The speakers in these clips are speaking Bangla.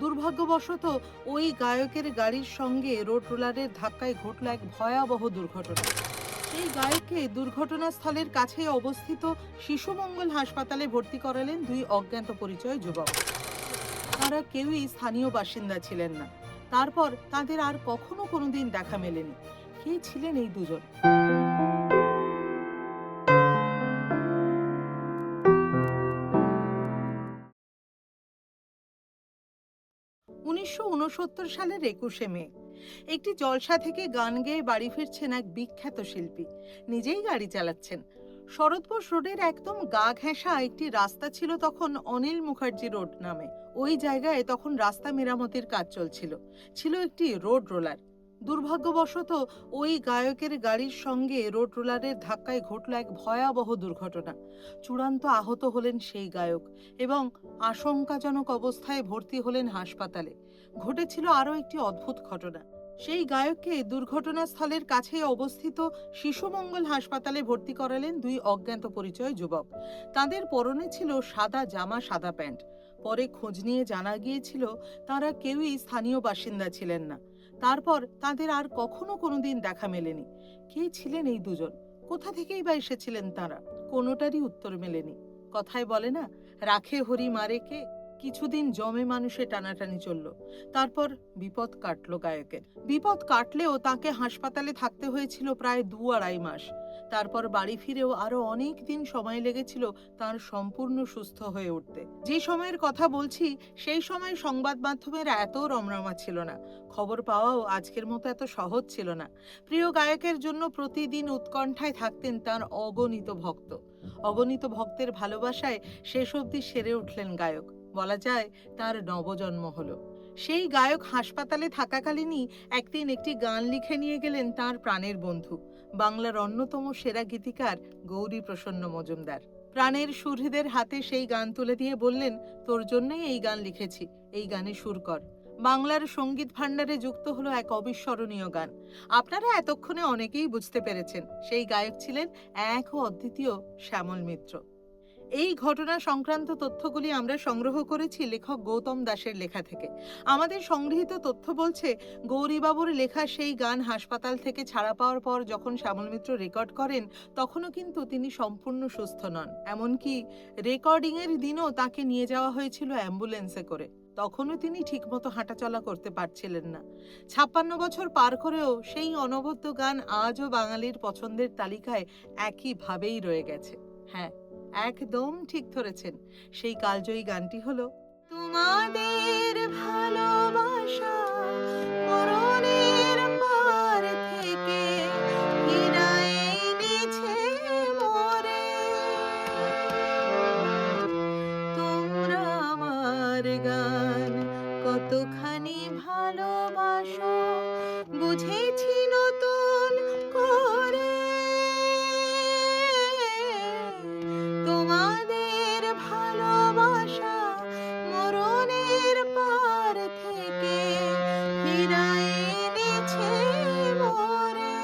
দুর্ভাগ্যবশত ওই গায়কের গাড়ির সঙ্গে রোড রোলারের ধাক্কায় ঘটল এক ভয়াবহ দুর্ঘটনা। সেই গায়ককে দুর্ঘটনাস্থলের কাছেই অবস্থিত শিশু মঙ্গল হাসপাতালে ভর্তি করালেন দুই অজ্ঞাত পরিচয় যুবক। তারা কেউই স্থানীয় বাসিন্দা ছিলেন না। তারপর তাদের আর কখনো কোনোদিন দেখা মেলেনি। কে ছিলেন এই দুজন? ১৯৬৯ সালের ২১শে মে একটি জলসা থেকে গান গেয়ে বাড়ি ফিরছেন এক বিখ্যাত শিল্পী। নিজেই গাড়ি চালাচ্ছেন। শরৎ রোডের একদম গা ঘেঁষা একটি রাস্তা ছিল তখন অনিল মুখার্জি রোড নামে। ওই জায়গায় তখন রাস্তা মেরামতির কাজ চলছিল। ছিল একটি রোড রোলার। দুর্ভাগ্যবশত ওই গায়কের গাড়ির সঙ্গে রোড রোলারের ধাক্কায় ঘটল এক ভয়াবহ দুর্ঘটনা। চূড়ান্ত আহত হলেন সেই গায়ক এবং আশঙ্কাজনক অবস্থায় ভর্তি হলেন হাসপাতালে। ঘটেছিল আরও একটি অদ্ভুত ঘটনা। সেই গায়ককে দুর্ঘটনাস্থলের কাছেই অবস্থিত শিশু মঙ্গল হাসপাতালে ভর্তি করালেন দুই অজ্ঞাত পরিচয় যুবক। তাদের পরনে ছিল সাদা জামা, সাদা প্যান্ট। পরে খোঁজ নিয়ে জানা গিয়েছিল তারা কেউই স্থানীয় বাসিন্দা ছিলেন না। তারপর তাদের আর কখনো কোনোদিন দেখা মেলেনি। কে ছিলেন এই দুজন? কোথা থেকেই বা এসেছিলেন তারা? কোনোটারই উত্তর মেলেনি। কথায় বলে না, রাখে হরি মারে কে। কিছুদিন জমে মানুষে টানাটানি চলল। তারপর বিপদ কাটলো গায়কের। বিপদ কাটলেও তাকে হাসপাতালে থাকতে হয়েছিল প্রায় ২-২.৫ মাস। তারপর বাড়ি ফিরেও আরো অনেক দিন সময় লেগেছিল তার সম্পূর্ণ সুস্থ হয়ে উঠতে। যে সময়ের কথা বলছি সেই সময় সংবাদ মাধ্যমের এত রমরমা ছিল না। খবর পাওয়াও আজকের মতো এত সহজ ছিল না। প্রিয় গায়কের জন্য প্রতিদিন উৎকণ্ঠায় থাকতেন তার অগণিত ভক্ত। অগণিত ভক্তের ভালোবাসায় শেষ অবধি সেরে উঠলেন গায়ক। বলা যায় তার নবজন্ম হলো। সেই গায়ক হাসপাতালে থাকাকালীনই একদিন একটি গান লিখে নিয়ে গেলেন তার প্রাণের বন্ধু, বাংলার অন্যতম সেরা গীতিকার গৌরী প্রসন্ন মজুমদার। প্রাণের সুহৃদের হাতে সেই গান তুলে দিয়ে বললেন, তোর জন্যই এই গান লিখেছি, এই গানে সুর কর। বাংলার সঙ্গীত ভাণ্ডারে যুক্ত হলো এক অবিস্মরণীয় গান। আপনারা এতক্ষণে অনেকেই বুঝতে পেরেছেন সেই গায়ক ছিলেন এক ও অদ্বিতীয় শ্যামল মিত্র। এই ঘটনা সংক্রান্ত তথ্যগুলি আমরা সংগ্রহ করেছি লেখক গৌতম দাসের লেখা থেকে। আমাদের সংগৃহীত তথ্য বলছে, গৌরীবাবুর লেখা সেই গান হাসপাতাল থেকে ছাড়া পাওয়ার পর যখন শ্যামল মিত্র রেকর্ড করেন তখনও কিন্তু তিনি সম্পূর্ণ সুস্থ নন। এমনকি রেকর্ডিংয়ের দিনও তাকে নিয়ে যাওয়া হয়েছিল অ্যাম্বুলেন্সে করে। তখনও তিনি ঠিকমতো হাঁটাচলা করতে পারছিলেন না। ৫৬ বছর পার করেও সেই অনবদ্য গান আজও বাঙালির পছন্দের তালিকায় একইভাবেই রয়ে গেছে। হ্যাঁ, একদম ঠিক ধরেছেন। সেই কালজয়ী গানটি হলো, তোমাদের ভালোবাসা মরণের পার থেকে ফিরায় এনেছে মোরে। তোমরা আমার গান কতখানি ভালোবাসো বুঝেছি নতুন করে। তোমাদের ভালোবাসা মরণের পার থেকে ফিরায় এনেছে মোরে।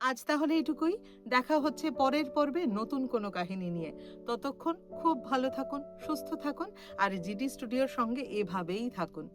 আজ তাহলে এটুকুই। দেখা হচ্ছে পরের পর্বে নতুন কোনো কাহিনী নিয়ে। ততক্ষণ খুব ভালো থাকুন, সুস্থ থাকুন আর জিডি স্টুডিওর সঙ্গে এভাবেই থাকুন।